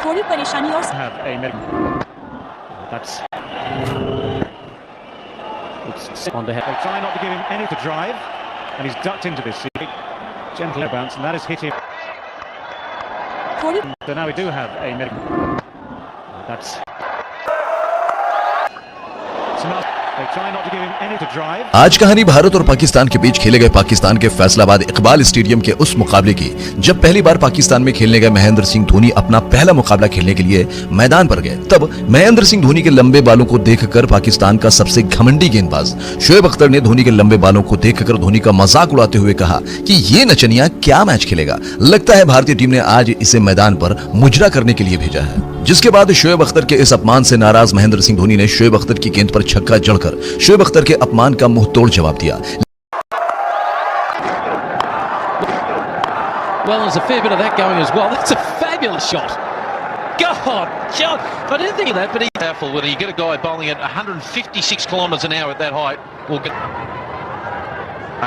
थोड़ी परेशानी और That's it's on the head. They try not to give him any to drive, and he's ducked into this gentle bounce, and that has hit him. So now we do have a medical. That's. They try not to give him any to drive. आज कहानी भारत और पाकिस्तान के बीच खेले गए पाकिस्तान के Faisalabad Iqbal stadium के उस मुकाबले की, जब पहली बार पाकिस्तान में खेलने गए महेंद्र सिंह धोनी अपना पहला मुकाबला खेलने के लिए मैदान पर गए। तब महेंद्र सिंह धोनी के लंबे बालों को देखकर पाकिस्तान का सबसे घमंडी गेंदबाज शोएब अख्तर ने धोनी के लंबे बालों को देखकर धोनी का मजाक उड़ाते हुए कहा कि ये नचनिया क्या मैच खेलेगा, लगता है भारतीय टीम ने आज इसे मैदान पर मुजरा करने के लिए भेजा है। जिसके बाद शोएब अख्तर के इस अपमान से नाराज महेंद्र सिंह धोनी ने शोएब अख्तर की गेंद पर छक्का जड़कर शोएब अख्तर के अपमान का मुंहतोड़ जवाब दिया। Well, there's a fair bit of that going as well. That's a fabulous shot. God, John, I didn't think of that, but he's powerful when you get a guy bowling at 156 kilometers an hour at that height.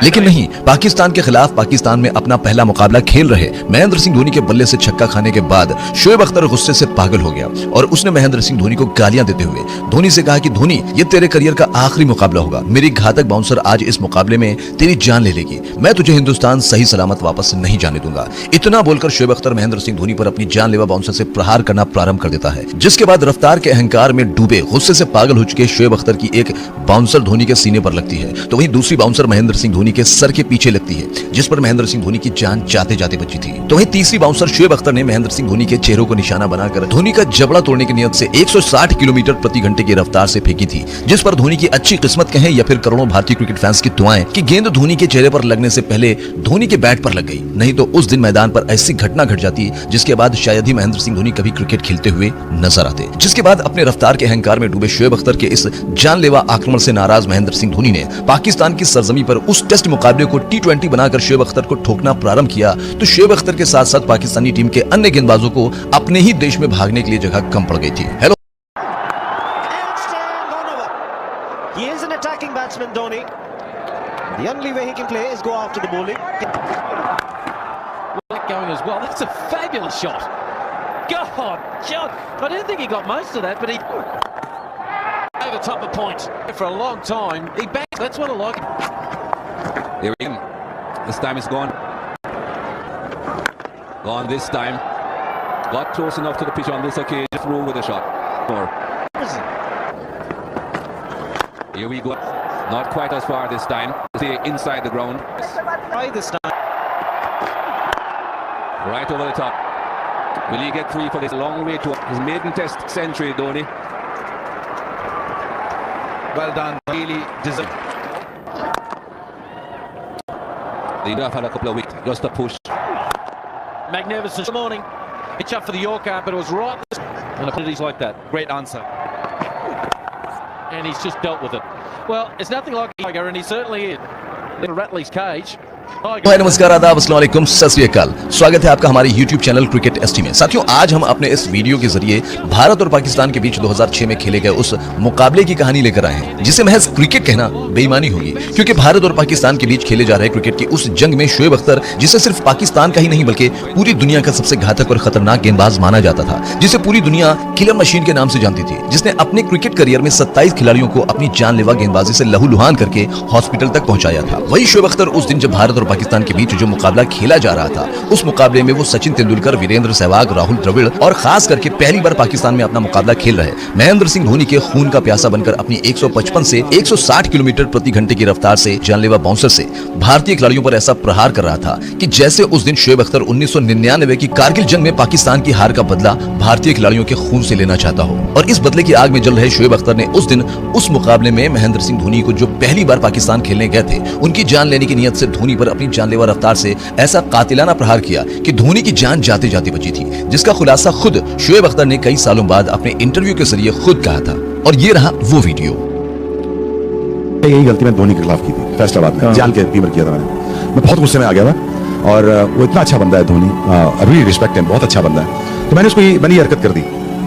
लेकिन नहीं, पाकिस्तान के खिलाफ पाकिस्तान में अपना पहला मुकाबला खेल रहे महेंद्र सिंह धोनी के बल्ले से छक्का खाने के बाद शोएब अख्तर गुस्से से पागल हो गया और उसने महेंद्र सिंह धोनी को गालियां देते हुए धोनी से कहा कि धोनी, ये तेरे करियर का आखिरी मुकाबला होगा, मेरी घातक बाउंसर आज इस मुकाबले में तेरी जान ले लेगी, मैं तुझे हिंदुस्तान सही सलामत वापस नहीं जाने दूंगा। इतना बोलकर शोएब अख्तर महेंद्र सिंह धोनी पर अपनी जानलेवा बाउंसर से प्रहार करना प्रारंभ कर देता है, जिसके बाद रफ्तार के अहंकार में डूबे गुस्से से पागल हो चुके शोएब अख्तर की एक बाउंसर धोनी के सीने पर लगती है, तो वहीं दूसरी बाउंसर महेंद्र सिंह धोनी के सर के पीछे लगती है, जिस पर महेंद्र सिंह धोनी की जान जाते जाते बची थी। तो वहीं तीसरी बाउंसर शोएब अख्तर ने महेंद्र सिंह धोनी के चेहरों को निशाना बनाकर धोनी का जबड़ा तोड़ने की नियत से 160 किलोमीटर प्रति घंटे की रफ्तार से फेंकी थी, जिस पर धोनी की अच्छी किस्मत कहें या फिर करोड़ों भारतीय क्रिकेट फैंस की दुआएं कि गेंद धोनी के चेहरे पर लगने से पहले धोनी के बैट पर लग गई, नहीं तो उस दिन मैदान पर ऐसी घटना घट जाती जिसके बाद शायद ही महेंद्र सिंह धोनी कभी क्रिकेट खेलते हुए नजर आते। जिसके बाद अपने रफ्तार के अहंकार में डूबे शोएब अख्तर के इस जानलेवा आक्रमण से नाराज महेंद्र सिंह धोनी ने पाकिस्तान की सरजमी पर उस टेस्ट मुकाबले को T20 बनाकर शोएब अख्तर को ठोकना प्रारंभ किया, तो शोएब अख्तर के साथ साथ पाकिस्तानी टीम के अन्य गेंदबाजों को अपने ही देश में भागने के लिए जगह कम पड़ गई थी। Hello, He is an attacking batsman, Dhoni. The only way he can play is go after the bowling. That going as well. That's a fabulous shot. God, John, I didn't think he got most of that, but he over top the point for a long time. He banged. That's what I like. Here we go. This time it's gone. Gone this time. Got close enough to the pitch on this occasion. Through with a shot. More. Here we go. Not quite as far this time. Stay inside the ground. Try this time. Right over the top. Will he get three for this long way to his maiden test century, Dhoni? Well done. Really deserved. They'd have had a couple of weeks just to push. Magnificent morning. Pitch up for the Yorker, but it was right. And opportunities like that. Great answer. And he's just dealt with it. Well, it's nothing like a tiger, and he certainly is. Little Ratley's cage. नमस्कार, आदाब, अस्सलाम वालेकुम, सत श्री अकाल। स्वागत है आपका हमारे YouTube चैनल क्रिकेट एसटी में। साथियों, आज हम अपने इस वीडियो के जरिए भारत और पाकिस्तान के बीच 2006 में खेले गए उस मुकाबले की कहानी लेकर आए हैं, जिसे महज क्रिकेट कहना बेईमानी होगी, क्योंकि भारत और पाकिस्तान के बीच खेले जा रहे क्रिकेट की उस जंग में शोएब अख्तर, जिसे सिर्फ पाकिस्तान का ही नहीं बल्कि पूरी दुनिया का सबसे घातक और खतरनाक गेंदबाज माना जाता था, जिसे पूरी दुनिया किलर मशीन के नाम से जानती थी, जिसने अपने क्रिकेट करियर में 27 खिलाड़ियों को अपनी जानलेवा गेंदबाजी से लहूलुहान करके हॉस्पिटल तक पहुंचाया था। वही शोएब अख्तर उस दिन जब भारत और पाकिस्तान के बीच जो मुकाबला खेला जा रहा था, उस मुकाबले में वो सचिन तेंदुलकर, वीरेंद्र सहवाग, राहुल द्रविड़ और खास करके पहली बार पाकिस्तान में अपना मुकाबला खेल रहे महेंद्र सिंह धोनी के खून का प्यासा बनकर अपनी 155 से 160 किलोमीटर प्रति घंटे की रफ्तार से जानलेवा बाउंसर से भारतीय खिलाड़ियों पर ऐसा प्रहार कर रहा था कि जैसे उस दिन शोएब अख्तर 1999 की कारगिल जंग में पाकिस्तान की हार का बदला भारतीय खिलाड़ियों के खून से लेना चाहता हो। और इस बदले की आग में जल रहे शोएब अख्तर ने उस दिन उस मुकाबले में महेंद्र सिंह धोनी को, जो पहली बार पाकिस्तान खेलने गए थे, उनकी जान लेने की नियत से धोनी पर अपनी जानलेवा रफ्तार से ऐसा कातिलाना प्रहार किया कि धोनी की जान जाते जाते बची थी, जिसका खुलासा खुद शोएब अख्तर ने कई सालों बाद अपने इंटरव्यू के जरिए खुद कहा था। और ये रहा वो वीडियो। यही गलती मैंने धोनी के खिलाफ की थी फैसलाबाद में, जान के फीवर किया था मैं बहुत गुस्से में आ गया था। और वो इतना अच्छा बंदा है धोनी, रियली रिस्पेक्ट है, बहुत अच्छा बंदा है। तो मैंने ये हरकत कर दी,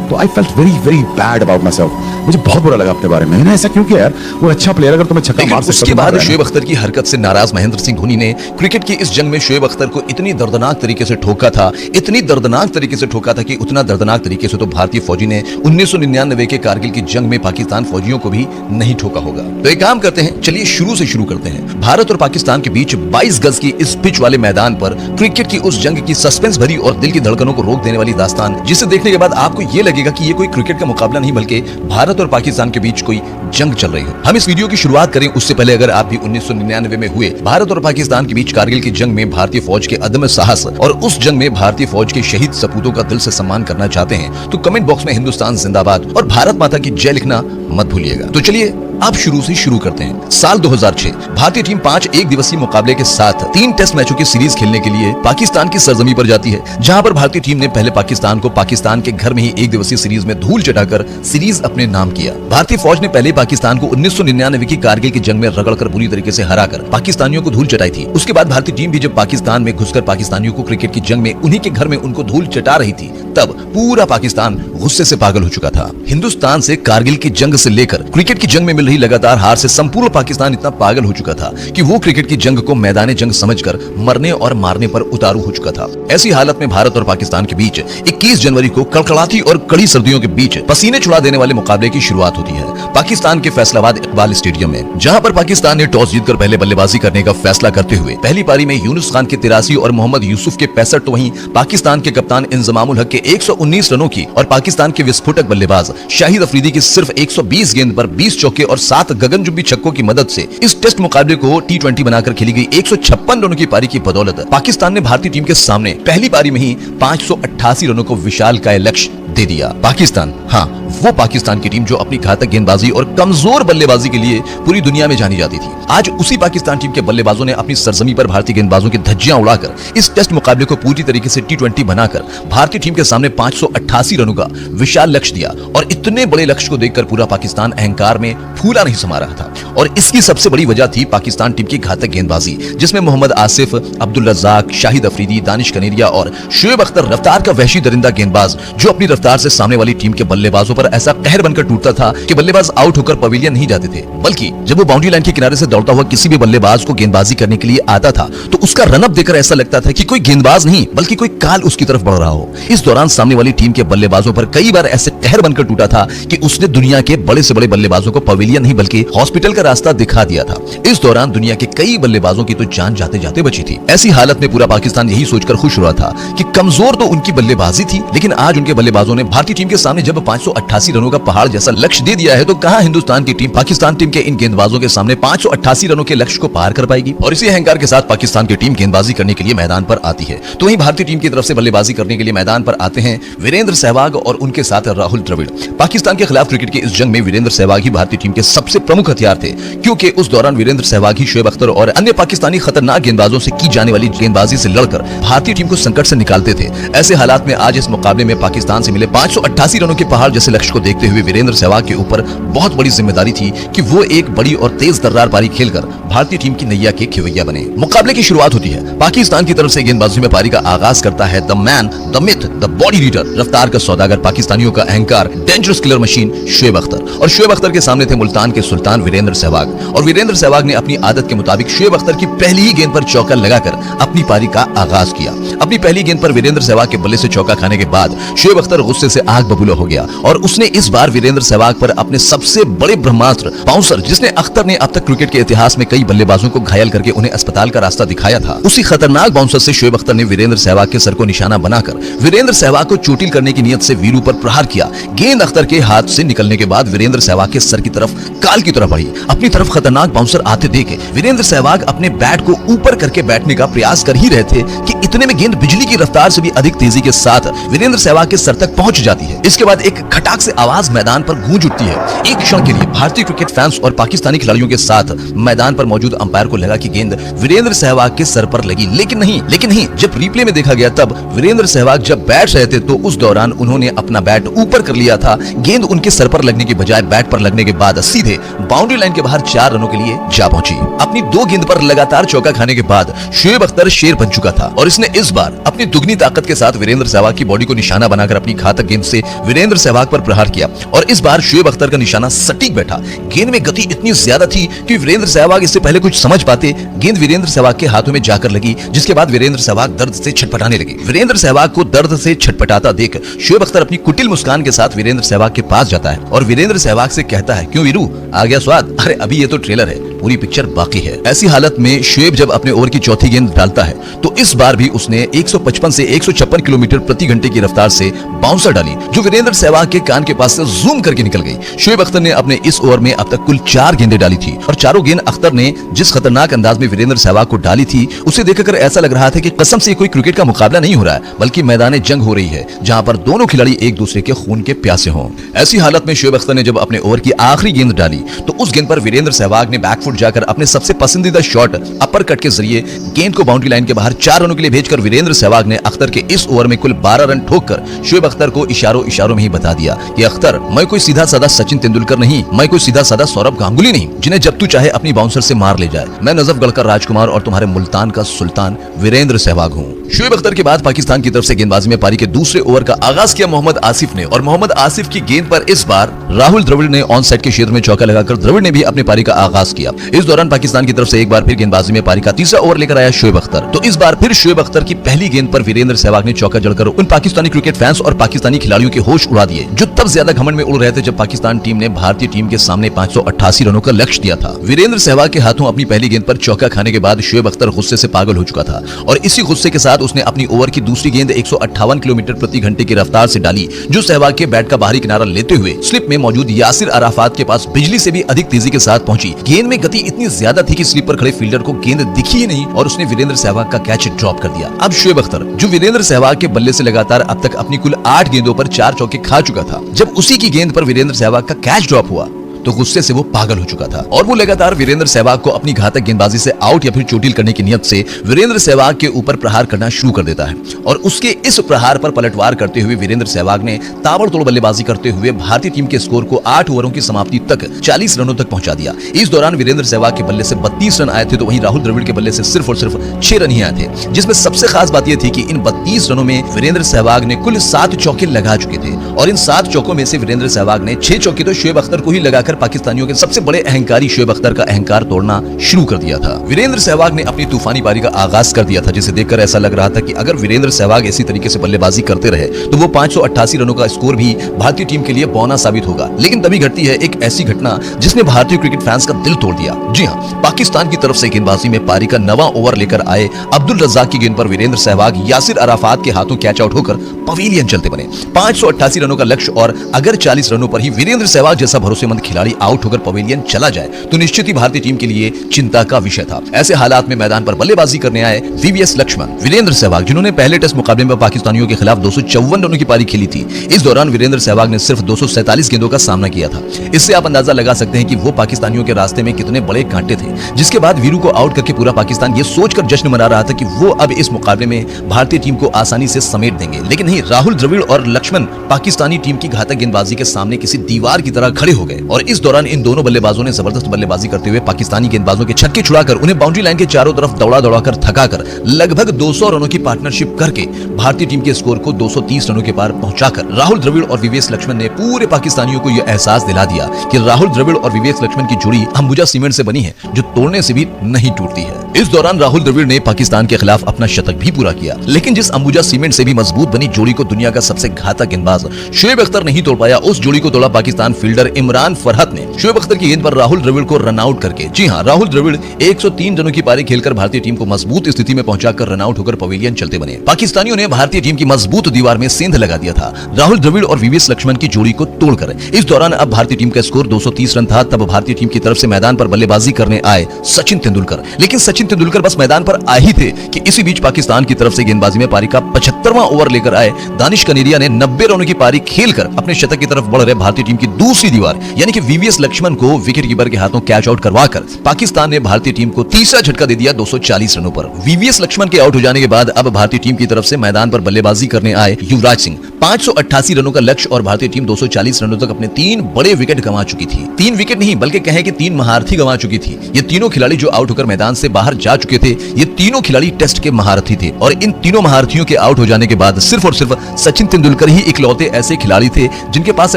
तो I felt very very bad about my self. मुझे बहुत बुरा लगा अपने बारे में, मैंने ऐसा क्यों किया यार? वो अच्छा प्लेयर, अगर तुम्हें छक्का मार सकता उसके बाद शोएब अख्तर की हरकत से नाराज महेंद्र सिंह धोनी ने क्रिकेट की इस जंग में शोएब अख्तर को इतनी दर्दनाक तरीके से ठोका था, इतनी दर्दनाक तरीके से ठोका था कि उतना दर्दनाक तरीके से तो भारतीय फौजी ने 1999 के कारगिल की जंग में पाकिस्तान फौजियों को भी नहीं ठोका होगा। तो एक काम करते हैं, चलिए शुरू से शुरू करते हैं। भारत और पाकिस्तान के बीच 22 गज की इस पिच वाले मैदान पर क्रिकेट की उस जंग की सस्पेंस भरी और दिल की धड़कनों को रोक देने वाली दास्तान, जिसे देखने के बाद आपको यह लगेगा कि ये कोई क्रिकेट का मुकाबला नहीं बल्कि भारत और पाकिस्तान के बीच कोई जंग चल रही हो। हम इस वीडियो की शुरुआत करें उससे पहले अगर आप भी 1999 में हुए भारत और पाकिस्तान के बीच कारगिल की जंग में भारतीय फौज के अदम्य साहस और उस जंग में भारतीय फौज के शहीद सपूतों का दिल से सम्मान करना चाहते हैं तो कमेंट बॉक्स में हिंदुस्तान जिंदाबाद और भारत माता की जय लिखना मत भूलिएगा। तो चलिए अब शुरू से शुरू करते हैं। साल 2006 भारतीय टीम 5 एक दिवसीय मुकाबले के साथ 3 टेस्ट मैचों की सीरीज खेलने के लिए पाकिस्तान की सरजमी पर जाती है, जहां पर भारतीय टीम ने पहले पाकिस्तान को पाकिस्तान के घर में ही एक दिवसीय सीरीज में धूल चटाकर सीरीज अपने नाम किया। भारतीय फौज ने पहले पाकिस्तान को 1999 की कारगिल की जंग में रगड़कर बुरी तरीके से हराकर पाकिस्तानियों को धूल चटाई थी। उसके बाद भारतीय टीम भी जब पाकिस्तान में घुसकर पाकिस्तानियों को क्रिकेट की जंग में उन्हीं के घर में उनको धूल चटा रही थी, तब पूरा पाकिस्तान गुस्से से पागल हो चुका था। हिंदुस्तान से कारगिल की जंग से लेकर क्रिकेट की जंग में मिल रही लगातार हार से संपूर्ण पाकिस्तान इतना पागल हो चुका था कि वो क्रिकेट की जंग को मैदान जंग समझकर मरने और मारने पर उतारू हो चुका था। ऐसी हालत में भारत और पाकिस्तान के बीच 21 जनवरी को कड़कड़ाती और कड़ी सर्दियों के बीच पसीने छुड़ा देने वाले मुकाबले की शुरुआत होती है पाकिस्तान के फैसलाबाद इकबाल स्टेडियम में, जहां पर पाकिस्तान ने टॉस जीतकर पहले बल्लेबाजी करने का फैसला करते हुए पहली पारी में यूनुस खान के 83 और मोहम्मद यूसुफ के 65 तो वहीं पाकिस्तान के कप्तान इंजमामुल हक के 119 रनों की और पाकिस्तान के विस्फोटक बल्लेबाज शाहिद अफरीदी की सिर्फ 120 गेंद पर 20 चौके और 7 गगनचुंबी छक्कों की मदद से इस टेस्ट मुकाबले को T20 बनाकर खेली गई 156 रनों की पारी की बदौलत पाकिस्तान ने भारतीय टीम के सामने पहली पारी में ही 588 रनों को विशालकाय लक्ष्य दे दिया। पाकिस्तान, हाँ वो पाकिस्तान की टीम जो अपनी घातक गेंदबाजी और कमजोर बल्लेबाजी के लिए पूरी दुनिया में जानी जाती थी, आज उसी पाकिस्तान टीम के बल्लेबाजों ने अपनी सरजमी पर भारतीय गेंदबाजों की धज्जियां उड़ाकर इस टेस्ट मुकाबले को पूरी तरीके से T20 बनाकर भारतीय टीम के सामने 588 रनों का विशाल लक्ष्य दिया। और इतने बड़े लक्ष्य को देखकर पूरा पाकिस्तान अहंकार में फूला नहीं समा रहा था और इसकी सबसे बड़ी वजह थी पाकिस्तान टीम की घातक गेंदबाजी, जिसमें मोहम्मद आसिफ, अब्दुल रज्जाक, शाहिद अफरीदी, दानिश कनेरिया और शोएब अख्तर रफ्तार का वहशी दरिंदा गेंदबाज जो अपनी रफ्तार से सामने वाली टीम के बल्लेबाजों पर ऐसा कहर बनकर टूटता था कि बल्लेबाज आउट होकर पवेलियन नहीं जाते थे, बल्कि जब वो बाउंड्री लाइन के किनारे से दौड़ता हुआ किसी भी बल्लेबाज को गेंदबाजी करने के लिए आता था तो उसका रनअप देखकर ऐसा लगता था कि कोई गेंदबाज नहीं बल्कि कोई काल उसकी तरफ बढ़ रहा हो। इस दौरान सामने वाली टीम के बल्लेबाजों पर कई बार ऐसे कहर बनकर टूटा था कि उसने दुनिया के बड़े से बड़े बल्लेबाजों को पवेलियन नहीं बल्कि हॉस्पिटल का रास्ता दिखा दिया था। इस दौरान दुनिया के कई बल्लेबाजों की तो जान जाते जाते बची थी। ऐसी हालत में पूरा पाकिस्तान यही सोचकर खुश रहा था कि कमजोर तो उनकी बल्लेबाजी थी, लेकिन आज उनके बल्लेबाजों ने भारतीय टीम के सामने जब 588 रनों का पहाड़ जैसा लक्ष्य दे दिया है तो कहां हिंदुस्तान की टीम पाकिस्तान टीम के इन गेंदबाजों के सामने 588 रनों के लक्ष्य को पार कर पाएगी। और इसी अहंकार के साथ पाकिस्तान की टीम गेंदबाजी करने के लिए मैदान पर आती है तो वहीं भारतीय टीम की तरफ से बल्लेबाजी करने के लिए मैदान पर आते हैं वीरेंद्र सहवाग और उनके साथ राहुल द्रविड़। पाकिस्तान के खिलाफ क्रिकेट की इस जंग में वीरेंद्र सहवाग ही भारतीय टीम के सबसे प्रमुख हथियार थे, क्योंकि उस दौरान वीरेंद्र सहवाग ही शोएब अख्तर और अन्य पाकिस्तानी खतरनाक गेंदबाजों से की जाने वाली गेंदबाजी से लड़कर भारतीय टीम को संकट से निकालते थे। ऐसे हालात में आज इस मुकाबले में पाकिस्तान से मिले 588 रनों के पहाड़ जैसे लक्ष्य को देखते हुए वीरेंद्र सहवाग के ऊपर बहुत बड़ी जिम्मेदारी थी कि वो एक बड़ी और तेज तर्रार पारी खेलकर भारतीय टीम की नैया के खिवैया बने। मुकाबले की शुरुआत होती है पाकिस्तान की तरफ से गेंदबाजी में पारी का आगाज करता है the man, the myth, the body reader, रफ्तार का सौदागर, पाकिस्तानियों का अहंकार, dangerous killer machine Shoaib Akhtar. और शोएब अख्तर के सामने थे मुल्तान के सुल्तान वीरेंद्र सहवाग। और वीरेंद्र सहवाग ने अपनी आदत के मुताबिक शोएब अख्तर की पहली ही गेंद पर चौका लगाकर अपनी पारी का आगाज किया। अपनी पहली गेंद पर वीरेंद्र सहवाग के बल्ले से चौका खाने के बाद शोएब अख्तर गुस्से से आग बबूला हो गया और उसने इस बार वीरेंद्र सहवाग पर अपने सबसे बड़े ब्रह्मास्त्र बाउंसर, जिसने अख्तर ने अब तक क्रिकेट के इतिहास में कई बल्लेबाजों को घायल करके उन्हें अस्पताल का रास्ता दिखाया था, उसी खतरनाक बाउंसर से शोएब अख्तर ने वीरेंद्र सहवाग के सर को निशाना बनाकर वीरेंद्र सहवाग को चोटिल करने की नियत से वीरू पर प्रहार किया। गेंद अख्तर के हाथ से निकलने के बाद वीरेंद्र सहवाग के सर की तरफ काल की तरफ बढ़ी। अपनी तरफ खतरनाक बाउंसर आते देख वीरेंद्र सहवाग अपने बैट को ऊपर करके बैठने का प्रयास कर ही रहे थे कि इतने में गेंद बिजली की रफ्तार से भी अधिक तेजी के साथ वीरेंद्र सहवाग के सर तक पहुंच जाती है। इसके बाद एक खटाक से आवाज मैदान पर गूंज उठती है। एक क्षण के लिए भारतीय क्रिकेट फैंस और पाकिस्तानी खिलाड़ियों के साथ मैदान पर मौजूद अंपायर को लगा कि गेंद वीरेंद्र सहवाग के सर पर लगी, लेकिन नहीं, जब रिप्ले में देखा गया तब वीरेंद्र सहवाग जब बैट रहे थे तो उस दौरान उन्होंने अपना बैट ऊपर कर लिया था। गेंद उनके सर पर लगने के बजाय बैट पर लगने के बाद सीधे बाउंड्री लाइन के बाहर 4 रनों के लिए जा पहुंची। अपनी 2 गेंद पर लगातार चौका खाने के बाद शोएब अख्तर शेर बन चुका था और इसने इस बार अपनी दुगनी ताकत के साथ वीरेंद्र सहवाग की बॉडी को निशाना बनाकर अपनी घातक गेंद से वीरेंद्र सहवाग पर प्रहार किया और इस बार शोएब अख्तर का निशाना सटीक बैठा। गेंद में गति इतनी ज्यादा थी कि वीरेंद्र सहवाग इससे पहले कुछ समझ पाते, गेंद वीरेंद्र सहवाग के हाथों में जाकर लगी, जिसके बाद वीरेंद्र सहवाग दर्द से छटपटाने लगे। वीरेंद्र सहवाग को दर्द से छटपटाता देख शोएब अख्तर अपनी कुटिल मुस्कान के साथ वीरेंद्र सहवाग के पास जाता है और वीरेंद्र सहवाग से कहता है, क्यों वीरू, आ गया स्वाद? अरे अभी ये तो ट्रेलर है, पूरी पिक्चर बाकी है। ऐसी हालत में शोएब जब अपने ओवर की चौथी गेंद डालता है तो इस बार भी उसने 155 से 156 किलोमीटर प्रति घंटे की रफ्तार से बाउंसर डाली, जो वीरेंद्र सहवाग के कान के पास से जूम करके निकल गई। शोएब अख्तर ने अपने इस ओवर में अब तक कुल 4 गेंदें डाली थी और चारों गेंद अख्तर ने जिस खतरनाक अंदाज में वीरेंद्र सहवाग को डाली थी उसे देखकर ऐसा लग रहा था कि कसम से कोई क्रिकेट का मुकाबला नहीं हो रहा है, बल्कि मैदान जंग हो रही है जहां पर दोनों खिलाड़ी एक दूसरे के खून के प्यासे हों। ऐसी हालत में शोएब अख्तर ने जब अपने ओवर की आखिरी गेंद डाली तो उस गेंद पर वीरेंद्र सहवाग ने बैकफुट जाकर अपने सबसे पसंदीदा शॉट अपर कट के जरिए गेंद को बाउंड्री लाइन के बाहर 4 रनों के लिए भेजकर वीरेंद्र सहवाग ने अख्तर के इस ओवर में कुल 12 रन ठोककर शोएब अख्तर को इशारों में ही बता दिया कि अख्तर, मैं कोई सीधा साधा सचिन तेंदुलकर नहीं, मैं कोई सीधा साधा सौरभ गांगुली नहीं जिन्हें जब तू चाहे अपनी बाउंसर से मार ले जाए। मैं नजफगढ़ का राजकुमार और तुम्हारे मुल्तान का सुल्तान वीरेंद्र सहवाग हूँ। शोएब अख्तर के बाद पाकिस्तान की तरफ से गेंदबाजी में पारी के दूसरे ओवर का आगाज किया मोहम्मद आसिफ ने और मोहम्मद आसिफ की गेंद पर इस बार राहुल द्रविड़ ने ऑन साइड के क्षेत्र में चौका लगाकर द्रविड़ ने भी अपनी पारी का आगाज किया। इस दौरान पाकिस्तान की तरफ से एक बार फिर गेंदबाजी में पारी का तीसरा ओवर लेकर आया शोएब अख्तर। तो इस बार फिर शोएब अख्तर की पहली गेंद पर वीरेंद्र सहवाग ने चौका जड़कर उन पाकिस्तानी क्रिकेट फैंस और पाकिस्तानी खिलाड़ियों के होश उड़ा दिए जो तब ज्यादा घमंड में उड़ रहे थे जब पाकिस्तान टीम ने भारतीय टीम के सामने 588 रनों का लक्ष्य दिया था। वीरेंद्र सहवाग के हाथों अपनी पहली गेंद पर चौका खाने के बाद शोएब अख्तर गुस्से से पागल हो चुका था और इसी गुस्से के साथ उसने अपनी ओवर की दूसरी गेंद 158 किलोमीटर प्रति घंटे की रफ्तार से डाली, जो सहवाग के बैट का बाहरी किनारा लेते हुए स्लिप में मौजूद यासिर अराफात के पास बिजली से भी अधिक तेजी के साथ पहुंची। गेंद में गति इतनी ज्यादा थी कि स्लिप पर खड़े फील्डर को गेंद दिखी ही नहीं और उसने वीरेंद्र सहवाग का कैच ड्रॉप कर दिया। अब शोएब अख्तर, जो वीरेंद्र सहवाग के बल्ले से लगातार अब तक अपनी कुल 8 गेंदों पर 4 चौके खा चुका था, जब उसी की गेंद पर वीरेंद्र सहवाग का कैच ड्रॉप हुआ तो गुस्से से वो पागल हो चुका था और वो लगातार वीरेंद्र सहवाग को अपनी घातक गेंदबाजी से आउट या फिर चोटिल करने की नियत से वीरेंद्र सहवाग के ऊपर प्रहार करना शुरू कर देता है और उसके इस प्रहार पर पलटवार करते हुए वीरेंद्र सहवाग ने ताबड़तोड़ बल्लेबाजी करते हुए भारतीय टीम के स्कोर को 8 ओवरों की समाप्ति तक 40 रनों तक पहुंचा दिया। इस दौरान वीरेंद्र सहवाग के बल्ले से 32 रन आए थे तो वहीं राहुल द्रविड़ के बल्ले से सिर्फ और सिर्फ 6 रन ही आए थे, जिसमें सबसे खास बात यह थी कि इन 32 रनों में वीरेंद्र सहवाग ने कुल 7 चौके लगा चुके थे और इन 7 चौकों में से वीरेंद्र सहवाग ने 6 चौके तो शोएब अख्तर को ही लगाकर पाकिस्तानियों के सबसे बड़े अहंकारी शोएब अख्तर का अहंकार तोड़ना शुरू कर दिया था। वीरेंद्र सहवाग ने अपनी तूफानी पारी का आगाज कर दिया था, जिसे देखकर ऐसा लग रहा था कि अगर वीरेंद्र सहवाग इसी तरीके से बल्लेबाजी करते रहे तो वो 588 रनों का स्कोर भी भारतीय टीम के लिए बौना साबित होगा। लेकिन तभी घटती है एक ऐसी घटना जिसने भारतीय क्रिकेट फैंस का दिल तोड़ दिया। जी हाँ, पाकिस्तान की तरफ से गेंदबाजी में पारी का 9वां ओवर लेकर आए अब्दुल रज्जाक की गेंद पर वीरेंद्र सहवाग यासिर अराफात के हाथों कैच आउट होकर पवेलियन चलते बने। 588 रनों का लक्ष्य और अगर 40 रनों पर ही वीरेंद्र सहवाग जैसा भरोसेमंद खिलाड़ी आउट होकर पवेलियन चला जाए तो निश्चित ही भारतीय टीम के लिए चिंता का विषय था। ऐसे हालात में मैदान पर बल्लेबाजी करने आए वीवीएस लक्ष्मण, वीरेंद्र सहवाग, जिन्होंने पहले टेस्ट मुकाबले में पाकिस्तानियों के खिलाफ 254 रनों की पारी खेली थी। इस दौरान वीरेंद्र सहवाग ने सिर्फ 247 गेंदों का सामना किया था। इससे आप अंदाजा लगा सकते हैं कि वो पाकिस्तानियों के रास्ते में कितने बड़े कांटे थे, जिसके बाद वीरू को आउट करके पूरा पाकिस्तान ये सोचकर जश्न मना रहा था कि वो अब इस मुकाबले में भारतीय टीम को आसानी से समेट देंगे। लेकिन नहीं, राहुल द्रविड़ और लक्ष्मण पाकिस्तानी टीम की घातक गेंदबाजी के सामने किसी दीवार की तरह खड़े हो गए और इस दौरान इन दोनों बल्लेबाजों ने जबरदस्त बल्लेबाजी करते हुए पाकिस्तानी गेंदबाजों के छक्के छुड़ाकर उन्हें बाउंड्री लाइन के चारों तरफ दौड़ा-दौड़ाकर थकाकर लगभग 200 रनों की पार्टनरशिप करके भारतीय टीम के स्कोर को 230 रनों के पार पहुंचाकर राहुल द्रविड़ और वीवीएस लक्ष्मण ने पूरे पाकिस्तानियों को यह एहसास दिला दिया कि राहुल द्रविड़ और वीवीएस लक्ष्मण की जोड़ी अंबुजा सीमेंट से बनी है, जो तोड़ने से भी नहीं टूटती है। इस दौरान राहुल द्रविड़ ने पाकिस्तान के खिलाफ अपना शतक भी पूरा किया, लेकिन जिस अंबुजा सीमेंट से भी मजबूत बनी जोड़ी को दुनिया का सबसे घातक गेंदबाज शोएब अख्तर नहीं तोड़ पाया, उस जोड़ी को तोड़ा पाकिस्तान फील्डर इमरान फरहत ने शोएब अख्तर की गेंद पर राहुल द्रविड़ को रन आउट करके। जी हां, राहुल द्रविड़ 103 रनों की पारी खेलकर भारतीय टीम को मजबूत स्थिति में पहुंचाकर रन आउट होकर पवेलियन चलते बने। पाकिस्तानियों ने भारतीय टीम की मजबूत दीवार में सेंध लगा दिया था राहुल द्रविड़ और वीवीएस लक्ष्मण की जोड़ी को तोड़कर। इस दौरान अब भारतीय टीम का स्कोर 230 रन था। तब भारतीय टीम की तरफ से मैदान पर बल्लेबाजी करने आए सचिन तेंदुलकर, लेकिन सचिन तेंदुलकर बस मैदान पर आए ही थे कि इसी बीच पाकिस्तान की तरफ से गेंदबाजी में पारी का 75वां ओवर लेकर आए दानिश कनेरिया ने 90 रनों की पारी खेलकर अपने शतक की तरफ बढ़ रहे भारतीय टीम की दूसरी दीवार यानी कि वीवीएस लक्ष्मण को विकेटकीपर के हाथों कैच आउट करवाकर पाकिस्तान ने भारतीय टीम को तीसरा झटका दे दिया 240 रनों पर। वीवीएस लक्ष्मण के आउट हो जाने के बाद अब भारतीय टीम की तरफ से मैदान पर बल्लेबाजी करने आए युवराज सिंह। 588 रनों का लक्ष्य और भारतीय टीम 240 रनों तक अपने 3 बड़े विकेट गंवा चुकी थी। 3 विकेट नहीं बल्कि कहें कि 3 महारथी गंवा चुकी थी। ये तीनों खिलाड़ी जो आउट होकर मैदान से बाहर जा चुके थे, ये तीनों खिलाड़ी टेस्ट के महारथी थे और इन तीनों महारथियों के आउट हो जाने के बाद सिर्फ और सिर्फ सचिन तेंदुलकर ही इकलौते ऐसे खिलाड़ी थे जिनके पास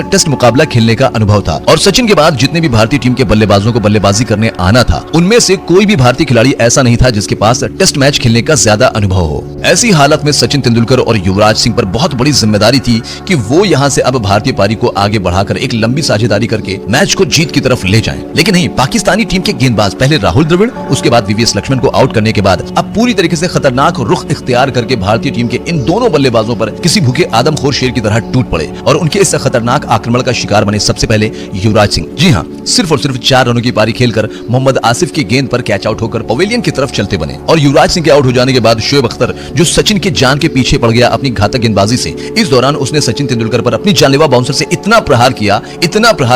टेस्ट मुकाबला खेलने का अनुभव था। और सचिन के बाद जितने भी भारतीय टीम के बल्लेबाजों को बल्लेबाजी करने आना था, उनमें से कोई भी भारतीय खिलाड़ी ऐसा नहीं था जिसके पास टेस्ट मैच खेलने का ज्यादा अनुभव हो। ऐसी हालत में सचिन तेंदुलकर और युवराज सिंह पर बहुत बड़ी जिम्मेदारी थी कि वो यहां से अब भारतीय पारी को आगे बढ़ाकर एक लंबी साझेदारी करके मैच को जीत की तरफ ले जाएं। लेकिन नहीं, पाकिस्तानी टीम के गेंदबाज पहले राहुल द्रविड़, उसके बाद वीवीएस लक्ष्मण को आउट करने के बाद अब पूरी तरीके से खतरनाक रुख इख्तियार करके भारतीय टीम के इन दोनों बल्लेबाजों पर किसी भूखे आदमखोर शेर की तरह टूट पड़े और उनके इस खतरनाक आक्रमण का शिकार बने सबसे पहले युवराज सिंह। जी हां, सिर्फ और सिर्फ 4 रनों की पारी खेलकर मोहम्मद आसिफ की गेंद पर कैच आउट होकर पवेलियन की तरफ चलते बने। और युवराज सिंह के आउट हो जाने के बाद शोएब अख्तर, जो सचिन की जान के पीछे पड़ गया अपनी घातक गेंदबाजी से, इस दौरान उसने सचिन तेंदुलकर पर अपनी जानलेवा बाउंसर से इतना प्रहार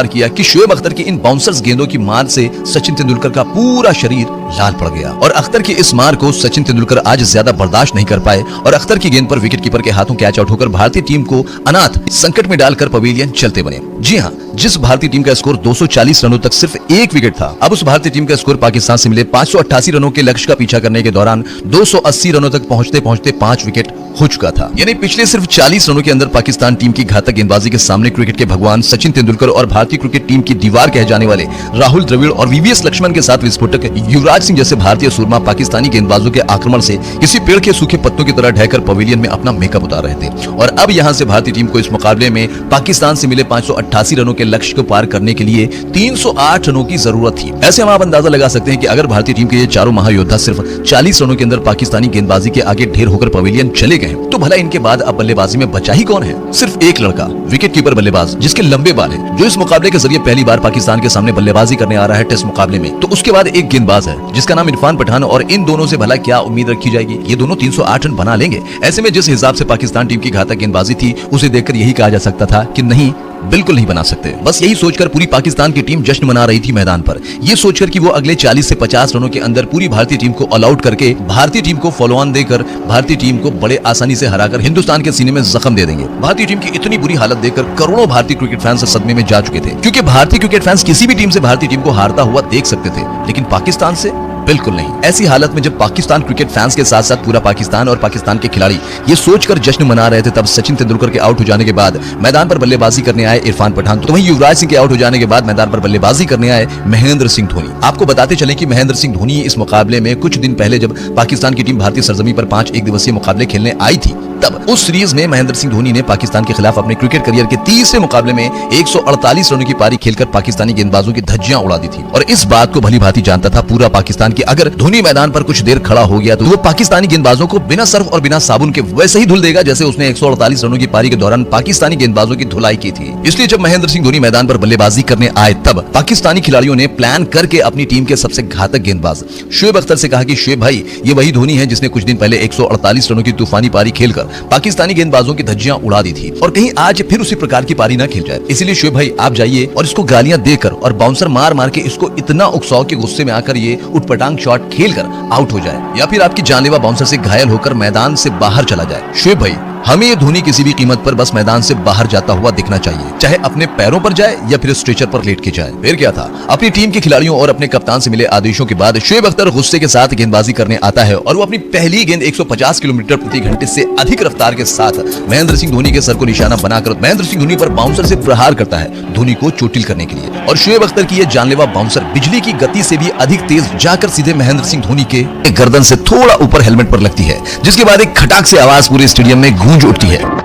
किया कि शोएब अख्तर की इन बाउंसर्स गेंदों की मार से सचिन तेंदुलकर का पूरा शरीर लाल पड़ गया। और अख्तर की इस मार को सचिन तेंदुलकर आज ज्यादा बर्दाश्त नहीं कर पाए और अख्तर की गेंद पर विकेटकीपर के हाथों कैच आउट होकर भारतीय टीम को अनाथ संकट में डालकर पवेलियन चलते बने। जी हां, जिस भारतीय टीम का स्कोर 240 रनों तक सिर्फ 1 विकेट था, अब उस भारतीय टीम का स्कोर पाकिस्तान से मिले 588 रनों के लक्ष्य का पीछा करने के दौरान 280 रनों तक पहुंचते पहुंचते 5 विकेट हो चुका था। यानी पिछले सिर्फ 40 रनों के अंदर पाकिस्तान टीम की घातक गेंदबाजी के सामने क्रिकेट के भगवान सचिन तेंदुलकर और भारतीय क्रिकेट टीम की दीवार कहे जाने वाले राहुल द्रविड़ और वीवीएस लक्ष्मण के साथ विस्फोटक युवराज सिंह जैसे भारतीय सूरमा पाकिस्तानी गेंदबाजों के आक्रमण से किसी पेड़ के सूखे पत्तों की तरह ढहकर पवेलियन में अपना मेकअप उतार रहे थे। और अब यहां से भारतीय टीम को इस मुकाबले में पाकिस्तान से मिले 588 रनों के लक्ष्य को पार करने के लिए 308 रनों की जरूरत थी। ऐसे हम आप अंदाजा लगा सकते हैं कि अगर भारतीय टीम के ये चारों महायोद्धा सिर्फ 40 रनों के अंदर पाकिस्तानी गेंदबाजी के आगे ढेर होकर पवेलियन चले गए तो भला इनके बाद अब बल्लेबाजी में बचा ही कौन है? सिर्फ एक लड़का, विकेटकीपर बल्लेबाज जिसके लंबे बाल हैं, जो इस मुकाबले के जरिए पहली बार पाकिस्तान के सामने बल्लेबाजी करने आ रहा है टेस्ट मुकाबले में। तो उसके बाद एक गेंदबाज है जिसका नाम इरफान पठान, और इन दोनों से भला क्या उम्मीद रखी जाएगी? ये दोनों 308 रन बना लेंगे। ऐसे में जिस हिसाब से पाकिस्तान टीम की घातक गेंदबाजी थी, उसे देखकर यही कहा जा सकता था कि नहीं, बिल्कुल नहीं बना सकते। बस यही सोचकर पूरी पाकिस्तान की टीम जश्न मना रही थी मैदान पर, ये सोचकर कि वो अगले 40 से 50 रनों के अंदर पूरी भारतीय टीम को ऑल आउट करके भारतीय टीम को फॉलो ऑन देकर भारतीय टीम को बड़े आसानी से हराकर हिंदुस्तान के सीने में जख्म दे देंगे। भारतीय टीम की इतनी बुरी हालत देखकर करोड़ों भारतीय क्रिकेट फैंस सदमे में जा चुके थे, क्योंकि भारतीय क्रिकेट फैंस किसी भी टीम से भारतीय टीम को हारता हुआ देख सकते थे, लेकिन पाकिस्तान से बिल्कुल नहीं। ऐसी हालत में जब पाकिस्तान क्रिकेट फैंस के साथ साथ पूरा पाकिस्तान और पाकिस्तान के खिलाड़ी ये सोचकर जश्न मना रहे थे, तब सचिन तेंदुलकर के आउट हो जाने के बाद मैदान पर बल्लेबाजी करने आए इरफान पठान, तो वहीं युवराज सिंह के आउट हो जाने के बाद मैदान पर बल्लेबाजी करने आए महेंद्र सिंह धोनी। आपको बताते चलें कि महेंद्र सिंह धोनी इस मुकाबले में कुछ दिन पहले जब पाकिस्तान की टीम भारतीय सरजमी पर 5 एक दिवसीय मुकाबले खेलने आई थी, तब उस सीरीज में महेंद्र सिंह धोनी ने पाकिस्तान के खिलाफ अपने क्रिकेट करियर के तीसरे मुकाबले में 148 रनों की पारी खेलकर पाकिस्तानी गेंदबाजों की धज्जियां उड़ा दी थी। और इस बात को भली भांति जानता था पूरा पाकिस्तान कि अगर धोनी मैदान पर कुछ देर खड़ा हो गया तो वो पाकिस्तानी गेंदबाजों को बिना सर्फ और बिना साबुन के वैसे ही धुल देगा जैसे उसने 148 रनों की पारी के दौरान पाकिस्तानी गेंदबाजों की धुलाई की थी। इसलिए जब महेंद्र सिंह धोनी मैदान पर बल्लेबाजी करने आए, तब पाकिस्तानी खिलाड़ियों ने प्लान करके अपनी टीम के सबसे घातक गेंदबाज शोएब अख्तर से कहा कि शोएब भाई, ये वही धोनी है जिसने कुछ दिन पहले 148 रनों की तूफानी पारी खेलकर पाकिस्तानी गेंदबाजों की धज्जियां उड़ा दी थी, और कहीं आज फिर उसी प्रकार की पारी ना खेल जाए। इसलिए शोएब भाई आप जाइए और इसको गालियां देकर और बाउंसर मार मार के इसको इतना उकसाओ कि गुस्से में आकर ये उठपटांग शॉट खेलकर आउट हो जाए, या फिर आपकी जानलेवा बाउंसर से घायल होकर मैदान से बाहर चला जाए। शोएब भाई, हमें ये धोनी किसी भी कीमत पर बस मैदान से बाहर जाता हुआ दिखना चाहिए, चाहे अपने पैरों पर जाए या फिर स्ट्रेचर पर लेट के जाए। फिर क्या था, अपनी टीम के खिलाड़ियों और अपने कप्तान से मिले आदेशों के बाद शोएब अख्तर गुस्से के साथ गेंदबाजी करने आता है और वो अपनी पहली गेंद 150 किलोमीटर प्रति घंटे से अधिक रफ्तार के साथ महेंद्र सिंह धोनी के सर को निशाना बनाकर महेंद्र सिंह धोनी पर बाउंसर से प्रहार करता है, धोनी को चोटिल करने के लिए। और शोएब अख्तर की यह जानलेवा बाउंसर बिजली की गति से भी अधिक तेज जाकर सीधे महेंद्र सिंह धोनी के गर्दन से थोड़ा ऊपर हेलमेट पर लगती है, जिसके बाद एक खटाक से आवाज पूरे स्टेडियम में गूंज उठती है,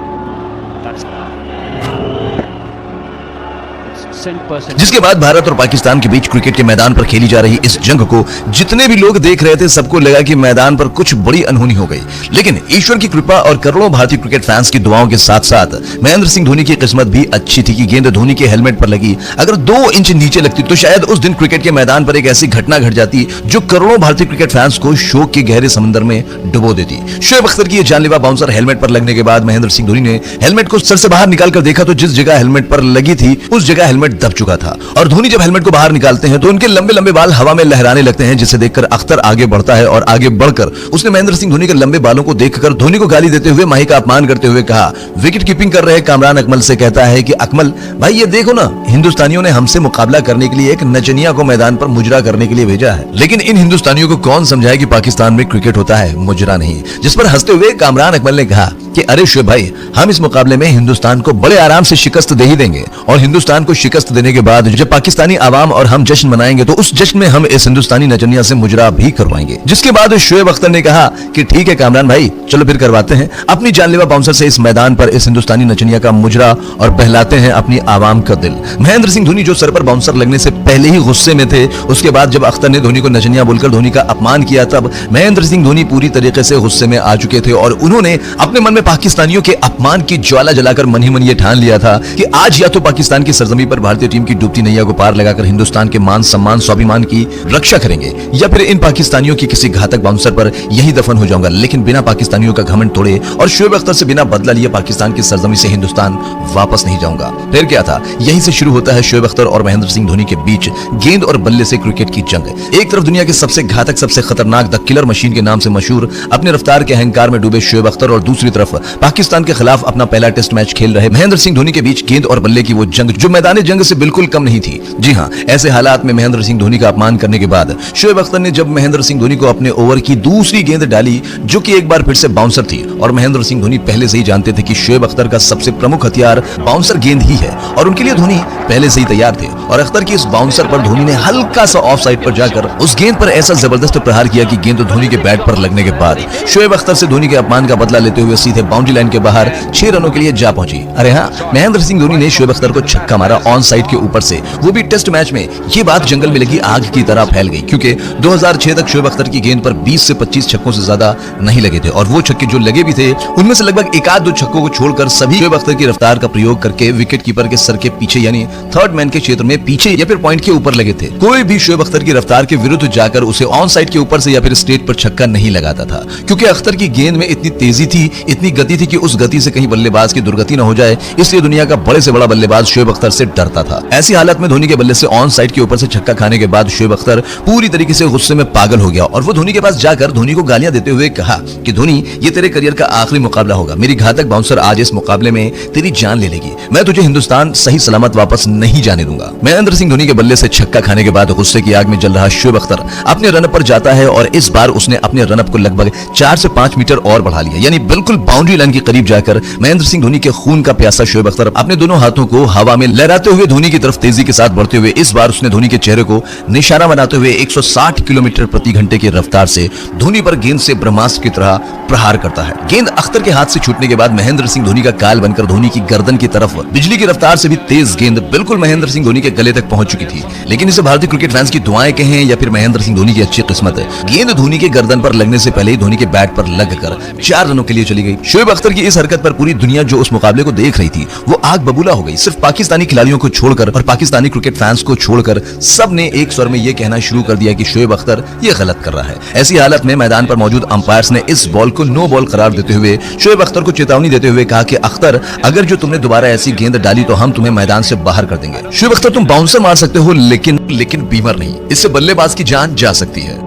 जिसके बाद भारत और पाकिस्तान के बीच क्रिकेट के मैदान पर खेली जा रही इस जंग को जितने भी लोग देख रहे थे, सबको लगा कि मैदान पर कुछ बड़ी अनहोनी हो गई। लेकिन ईश्वर की कृपा और करोड़ों भारतीय क्रिकेट फैंस की दुआओं के साथ साथ महेंद्र सिंह धोनी की किस्मत भी अच्छी थी कि गेंद धोनी के हेलमेट पर लगी। अगर 2 इंच नीचे लगती तो शायद उस दिन क्रिकेट के मैदान पर एक ऐसी घटना घट जाती जो करोड़ों भारतीय क्रिकेट फैंस को शोक के गहरे समंदर में डुबो देती। शोएब अख्तर की जानलेवा बाउंसर हेलमेट पर लगने के बाद महेंद्र सिंह धोनी ने हेलमेट को सर से बाहर निकालकर देखा तो जिस जगह हेलमेट पर लगी थी उस जगह हेलमेट दब चुका था। और धोनी जब हेलमेट को बाहर निकालते हैं तो उनके लंबे लंबे बाल हवा में लहराने लगते हैं, जिसे देखकर अख्तर आगे बढ़ता है और आगे बढ़कर उसने महेंद्र सिंह धोनी के लंबे बालों को देखकर धोनी को गाली देते हुए, माही का अपमान करते हुए कहा। विकेट कीपिंग कर रहे कामरान अकमल से कहता है कि अकमल भाई ये देखो ना, हिंदुस्तानियों ने हमसे मुकाबला करने के लिए एक नचनिया को मैदान पर मुजरा करने के लिए भेजा है, लेकिन इन हिंदुस्तानियों को कौन समझाए कि पाकिस्तान में क्रिकेट होता है, मुजरा नहीं। जिस पर हंसते हुए कामरान अकमल ने कहा कि अरे शोएब भाई, हम इस मुकाबले में हिंदुस्तान को बड़े आराम से शिकस्त दे ही देंगे, और हिंदुस्तान को शिकस्त देने के बाद जब पाकिस्तानी आवाम और हम जश्न मनाएंगे तो उस जश्न में हम इस हिंदुस्तानी नचनिया से मुजरा भी करवाएंगे। जिसके बाद शोएब अख्तर ने कहा कि ठीक है कामरान भाई, चलो फिर करवाते हैं। अपनी जानलेवा बाउंसर से इस मैदान पर इस हिंदुस्तानी नचनिया का मुजरा और बहलाते हैं अपनी आवाम का दिल। महेंद्र सिंह धोनी जो सर पर बाउंसर लगने से पहले ही गुस्से में थे, उसके बाद जब अख्तर ने धोनी को नचनिया बोलकर धोनी का अपमान किया, तब महेंद्र सिंह धोनी पूरी तरीके से गुस्से में आ चुके थे और उन्होंने अपने मन में पाकिस्तानियों के अपमान की ज्वाला जलाकर मन ही मन ये ठान लिया था कि आज या तो पाकिस्तान की सरजमी पर भारतीय टीम की डूबती नैया को पार लगाकर हिंदुस्तान के मान सम्मान स्वाभिमान की रक्षा करेंगे, या फिर इन पाकिस्तानियों की किसी घातक बाउंसर पर यही दफन हो जाऊंगा, लेकिन बिना पाकिस्तानियों का घमंड तोड़े और शोएब अख्तर से बिना बदला लिए पाकिस्तान की सरजमी से हिंदुस्तान वापस नहीं जाऊंगा। फिर क्या था, यहीं से शुरू होता है शोएब अख्तर और महेंद्र सिंह धोनी के बीच गेंद और बल्ले से क्रिकेट की जंग। एक तरफ दुनिया के सबसे घातक, सबसे खतरनाक द किलर मशीन के नाम से मशहूर अपने रफ्तार के अहंकार में डूबे शोएब अख्तर, और दूसरी तरफ पाकिस्तान के खिलाफ अपना पहला टेस्ट मैच खेल रहे महेंद्र सिंह धोनी के बीच गेंद और बल्ले की वो जंग जो मैदान जंग से बिल्कुल कम नहीं थी। जी हां, ऐसे हालात में महेंद्र सिंह धोनी का अपमान करने के बाद शोएब अख्तर ने जब महेंद्र सिंह धोनी को अपने ओवर की दूसरी गेंद डाली, जो कि एक बार फिर से बाउंसर थी, और महेंद्र सिंह धोनी पहले से ही जानते थे कि शोएब अख्तर का सबसे प्रमुख हथियार बाउंसर गेंद ही है और उनके लिए धोनी पहले से ही तैयार थे, और अख्तर की इस बाउंसर पर धोनी ने हल्का सा ऑफ साइड पर जाकर उस गेंद पर ऐसा जबरदस्त प्रहार किया कि गेंद धोनी के बैट पर लगने के बाद शोएब अख्तर से धोनी के अपमान का बदला लेते हुए सीधे बाउंड्री लाइन के बाहर 6 रनों के लिए जा पहुंची। अरे हाँ, महेंद्र सिंह धोनी ने शोएब अख्तर को छक्का मारा ऑन साइड के ऊपर से, वो भी टेस्ट मैच में। ये बात जंगल में लगी आग की तरह फैल गई, क्योंकि 2006 तक शोएब अख्तर की गेंद पर 20 से 25 छक्कों से ज्यादा नहीं लगे थे, और वो छक्के जो लगे भी थे उनमें से लगभग एक आध दो छक्कों को छोड़कर सभी शोएब अख्तर की रफ्तार का प्रयोग करके विकेट कीपर के सर के पीछे, यानी थर्ड मैन के क्षेत्र में पीछे या फिर पॉइंट के ऊपर लगे थे। कोई भी शोएब अख्तर की रफ्तार के विरुद्ध जाकर उसे ऑन साइड के ऊपर से या फिर स्ट्रेट पर छक्का नहीं लगाता था, क्योंकि अख्तर की गेंद में इतनी तेजी थी, इतनी गति थी कि उस गति से कहीं बल्लेबाज की दुर्गति न हो जाए, इसलिए दुनिया का बड़े से बड़ा बल्लेबाज शोएब अख्तर से डरता था। ऐसी हालत में धोनी के बल्ले से ऑन साइड के ऊपर से छक्का खाने के बाद शोएब अख्तर पूरी तरीके से गुस्से में पागल हो गया, और वो धोनी के पास जाकर धोनी को गालियां देते हुए कहा कि धोनी, ये तेरे करियर का आखिरी मुकाबला होगा, मेरी घातक बाउंसर आज इस मुकाबले में तेरी जान ले लेगी, मैं तुझे हिंदुस्तान सही सलामत वापस नहीं जाने दूंगा। महेंद्र सिंह धोनी के बल्ले से छक्का खाने के बाद गुस्से की आग में जल रहा शोएब अख्तर अपने रनअप पर जाता है, और इस बार उसने अपने रनअप को लगभग 4 से 5 मीटर और बढ़ा लिया, यानी बिल्कुल बाउंड्री लाइन के करीब जाकर महेंद्र सिंह धोनी के खून का प्यासा शोएब अख्तर अपने दोनों हाथों को हवा में लहराते हुए धोनी की तरफ तेजी के साथ बढ़ते हुए इस बार उसने धोनी के चेहरे को निशाना बनाते हुए 160 किलोमीटर प्रति घंटे की रफ्तार से धोनी पर गेंद से ब्रह्मास्त्र की तरह प्रहार करता है। गेंद अख्तर के हाथ से छूटने के बाद महेंद्र सिंह धोनी का काल बनकर धोनी की गर्दन की तरफ बिजली की रफ्तार से भी तेज गेंद बिल्कुल महेंद्र सिंह धोनी के गले तक पहुंच चुकी थी। लेकिन इसे भारतीय क्रिकेट फैंस की दुआएं कहें या फिर महेंद्र सिंह धोनी की अच्छी किस्मत, गेंद धोनी के गर्दन पर लगने से पहले ही धोनी के बैट पर लगकर 4 रनों के लिए चली गई। शोएब अख्तर की इस हरकत पर पूरी दुनिया जो उस मुकाबले को देख रही थी वो आग बबूला हो गई। सिर्फ पाकिस्तानी खिलाड़ियों को छोड़कर और पाकिस्तानी क्रिकेट फैंस को छोड़कर सब ने एक स्वर में यह कहना शुरू कर दिया कि शोएब अख्तर ये गलत कर रहा है। ऐसी हालत में मैदान पर मौजूद अंपायर्स ने इस बॉल को नो बॉल करार देते हुए शोएब अख्तर को चेतावनी देते हुए कहा कि अख्तर, अगर जो तुमने दोबारा ऐसी गेंद डाली तो हम तुम्हें मैदान से बाहर कर देंगे। शोएब अख्तर, तुम बाउंसर मार सकते हो लेकिन बीमर नहीं, इससे बल्लेबाज की जान जा सकती है।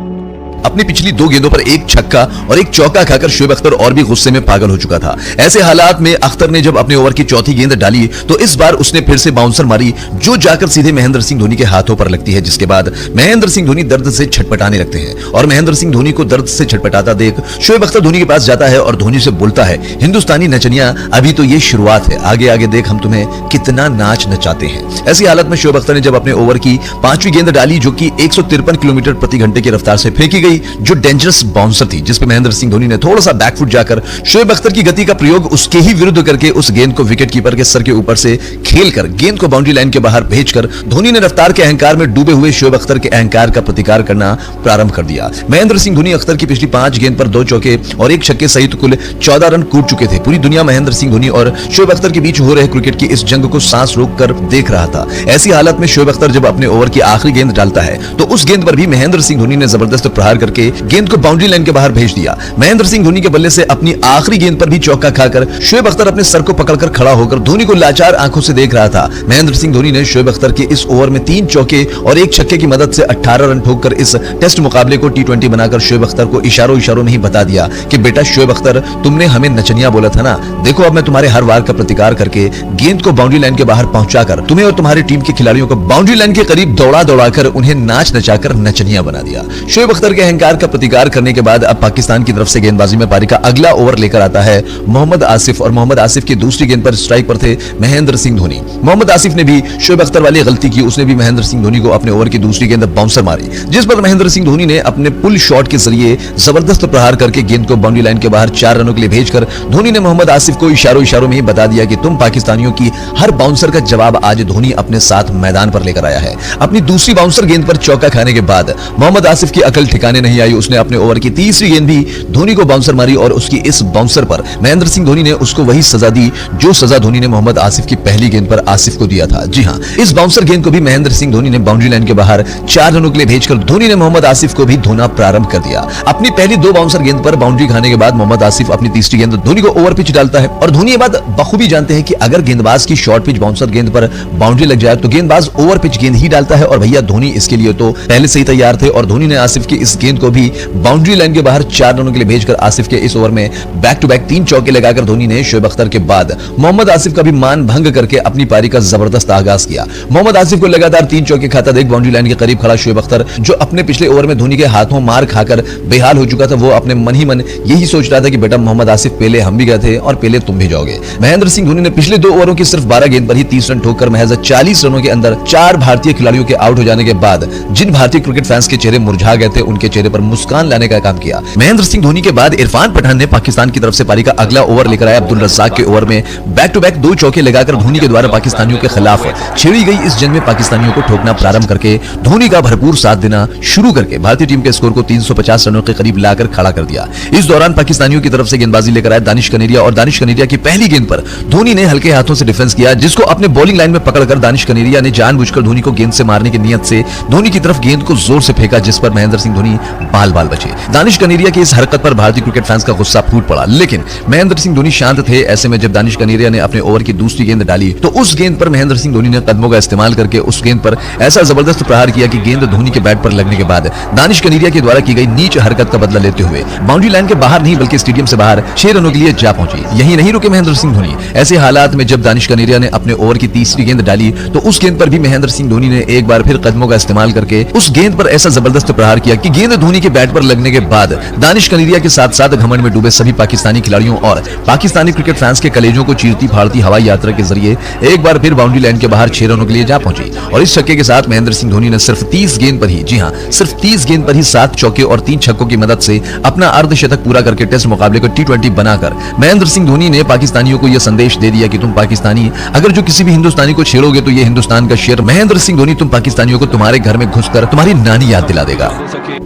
अपनी पिछली 2 गेंदों पर एक छक्का और एक चौका खाकर शोएब अख्तर और भी गुस्से में पागल हो चुका था। ऐसे हालात में अख्तर ने जब अपने ओवर की चौथी गेंद डाली तो इस बार उसने फिर से बाउंसर मारी, जो जाकर सीधे महेंद्र सिंह धोनी के हाथों पर लगती है, जिसके बाद महेंद्र सिंह धोनी दर्द से छटपटाने लगते हैं। और महेंद्र सिंह धोनी को दर्द से छटपटाता देख शोएब अख्तर धोनी के पास जाता है और धोनी से बोलता है, हिंदुस्तानी नचनिया, अभी तो ये शुरुआत है, आगे आगे देख हम तुम्हें कितना नाच नचाते हैं। ऐसी हालत में शोएब अख्तर ने जब अपने ओवर की 5वीं गेंद डाली, जो कि 153 किलोमीटर प्रति घंटे की रफ्तार से फेंकी गई, जो डेंजरस बाउंसर थी, जिस पे महेंद्र सिंह धोनी ने थोड़ा सा बैकफुट जाकर शोएब अख्तर की गति का प्रयोग उसके ही विरुद्ध करके उस गेंद को विकेट कीपर के सर के ऊपर से खेलकर गेंद को बाउंड्री लाइन के बाहर भेजकर धोनी ने रफ्तार के अहंकार में डूबे हुए शोएब अख्तर के अहंकार का प्रतिकार करना प्रारंभ कर दिया। महेंद्र सिंह धोनी अख्तर की पिछली 5 गेंद पर 2 चौके और 1 छक्के सहित कुल 14 रन कूद चुके थे। पूरी दुनिया महेंद्र सिंह धोनी और शोएब अख्तर के बीच हो रहे क्रिकेट की इस जंग को सांस रोककर देख रहा था। ऐसी हालत में शोएब अख्तर जब अपने ओवर की आखिरी गेंद डालता है तो उस गेंद पर भी महेंद्र सिंह धोनी ने जबरदस्त प्रहार करके गेंद को बाउंड्री लाइन के बाहर भेज दिया। महेंद्र सिंह धोनी के बल्ले से अपनी आखिरी गेंद पर भी चौका खाकर शोएब अख्तर अपने सर को पकड़कर खड़ा होकर धोनी को लाचार आंखों से देख रहा था। महेंद्र सिंह धोनी ने शोएब अख्तर के इस ओवर में 3 चौके और 1 छक्के की मदद से 18 रन ठोककर इस टेस्ट मुकाबले को T20 बनाकर शोएब अख्तर को इशारों में ही बता दिया कि बेटा शोएब अख्तर, तुमने हमें नचनिया बोला था ना, देखो अब मैं तुम्हारे हर वार का प्रतिकार करके गेंद को बाउंड्री लाइन के बाहर पहुंचाकर तुम्हें और तुम्हारी टीम के खिलाड़ियों को बाउंड्री लाइन के करीब दौड़ाकर उन्हें नाच नचाकर नचनिया बना दिया। शोएब अख्तर के अहंकार का प्रतिकार करने के बाद अब पाकिस्तान की तरफ से गेंदबाजी में पारी का अगला ओवर लेकर आता है मोहम्मद आसिफ, और मोहम्मद आसिफ की दूसरी गेंद पर स्ट्राइक पर थे महेंद्र सिंह धोनी। मोहम्मद आसिफ ने भी शोएब अख्तर वाली गलती की, उसने भी महेंद्र सिंह धोनी को अपने ओवर की दूसरी गेंद बाउंसर मारी, जिस पर महेंद्र सिंह धोनी ने अपने पुल शॉट के जरिए जबरदस्त प्रहार करके गेंद को बाउंड्री लाइन के बाहर 4 रनों के लिए भेजकर धोनी ने मोहम्मद आसिफ को इशारों में ही बता दिया कि तुम पाकिस्तानियों की हर बाउंसर का जवाब आज धोनी अपने साथ मैदान पर लेकर आया है। अपनी दूसरी बाउंसर गेंद पर चौका खाने के बाद मोहम्मद आसिफ की अकल ठिकाने नहीं आई, उसने अपने ओवर की तीसरी गेंद भी धोनी को बाउंसर मारी और उसकी इस बाउंसर पर महेंद्र सिंह धोनी ने उसको वही सजा दी जो सजा धोनी ने मोहम्मद आसिफ की पहली गेंद पर आसिफ को दिया था। जी हां, इस बाउंसर गेंद को भी महेंद्र सिंह धोनी ने बाउंड्री लाइन के बाहर 4 रनों के लिए भेजकर धोनी ने मोहम्मद आसिफ को भी धोना प्रारंभ कर दिया। अपनी पहली 2 बाउंसर गेंद पर बाउंड्री खाने के बाद मोहम्मद आसिफ अपनी तीसरी गेंद धोनी को ओवर पिच डालता है, और धोनी ये बात बखूबी जानते हैं कि अगर गेंदबाज की शॉर्ट पिच बाउंसर गेंद पर बाउंड्री लग जाए तो गेंदबाज ओवर पिच गेंद ही डालता है, और भैया धोनी इसके लिए तो पहले से ही तैयार थे, और धोनी ने आसिफ की इस गेंद को भी बाउंड्री लाइन के बाहर 4 रनों के लिए भेजकर आसिफ के इस ओवर में बैक टू बैक 3 चौके लगाकर धोनी ने शोएब अख्तर के बाद मोहम्मद आसिफ का भी मान भंग करके अपनी पारी का जबरदस्त आगाज किया। मोहम्मद आसिफ को लगातार 3 चौके खाता देख बाउंड्री लाइन के करीब खड़ा शोएब अख्तर, जो अपने पिछले ओवर में धोनी के हाथों मार खाकर बेहाल हो चुका था, वो अपने मन ही मन यही सोच रहा था कि बेटा मोहम्मद आसिफ, पहले हम भी गए थे और पहले तुम भी जाओगे। महेंद्र सिंह धोनी ने पिछले 2 ओवरों की सिर्फ 12 गेंद पर ही 30 रन ठोककर महज 40 रनों के अंदर 4 भारतीय खिलाड़ियों के आउट हो जाने के बाद जिन भारतीय क्रिकेट फैंस के चेहरे मुरझा गए थे, उनके चेहरे पर मुस्कान लाने का काम किया। महेंद्र सिंह धोनी के बाद इरफान पठान ने पाकिस्तान की तरफ से पारी का अगला ओवर लेकर आया। अब्दुल रज़ाक के ओवर में बैक टू बैक 2 चौके लगाकर धोनी के द्वारा पाकिस्तानियों के खिलाफ छेड़ी गई इस जंग में पाकिस्तानियों को ठोकना प्रारंभ करके धोनी का भरपूर साथ देना शुरू करके भारतीय टीम के स्कोर को 350 रनों के करीब लाकर खड़ा कर दिया। इस दौरान पाकिस्तानियों की तरफ से गेंदबाजी लेकर आए दानिश कनेरिया, और दानिश कनेरिया की पहली गेंद पर धोनी ने हल्के हाथों से डिफेंस किया, जिसको अपने बॉलिंग लाइन में पकड़कर दानिश कनेरिया ने जानबूझकर धोनी को गेंद से मारने की नियत से धोनी की तरफ गेंद को जोर से फेंका, जिस पर महेंद्र सिंह धोनी बाल बाल बचे। दानिश कनेरिया की इस हरकत पर भारतीय क्रिकेट फैंस का गुस्सा फूट पड़ा, लेकिन महेंद्र सिंह धोनी शांत थे। ऐसे में जब दानिश कनेरिया ने अपने ओवर की दूसरी गेंद डाली तो उस गेंद पर महेंद्र सिंह धोनी ने कदमों का इस्तेमाल करके उस गेंद पर ऐसा जबरदस्त प्रहार किया कि गेंद धोनी के बैट पर लगने के बाद दानिश कनेरिया के द्वारा की गई नीच हरकत का बदला लेते हुए बाउंड्री लाइन के बाहर नहीं बल्कि स्टेडियम से बाहर 6 रनों के लिए जा पहुंची। यही नहीं रुके महेंद्र सिंह धोनी। ऐसे हालात में जब दानिश कनेरिया ने अपने ओवर की तीसरी गेंद डाली तो उस गेंद पर भी महेंद्र सिंह धोनी ने एक बार फिर कदमों का इस्तेमाल करके उस गेंद पर ऐसा जबरदस्त प्रहार किया कि गेंद धोनी के बैट पर लगने के बाद दानिश कनेरिया के साथ साथ घमंड में डूबे सभी पाकिस्तानी खिलाड़ियों और पाकिस्तानी क्रिकेट फैंस के कलेजों को चीरती फाड़ती हवाई यात्रा के जरिए एक बार फिर बाउंड्री लाइन के बाहर 6 रनों के लिए जा पहुंची। और इस छक्के के साथ महेंद्र सिंह धोनी ने सिर्फ 30 गेंद पर ही, जी हां, सिर्फ 30 गेंद पर ही 7 चौके और 3 छक्कों की मदद से अपना अर्धशतक पूरा करके टेस्ट मुकाबले को T20 बनाकर महेंद्र सिंह धोनी ने पाकिस्तानियों को यह संदेश दे दिया कि तुम पाकिस्तानी अगर जो किसी भी हिंदुस्तानी को छेड़ोगे तो ये हिंदुस्तान का शेर महेंद्र सिंह धोनी तुम पाकिस्तानियों को तुम्हारे घर में घुसकर तुम्हारी नानी याद दिला देगा।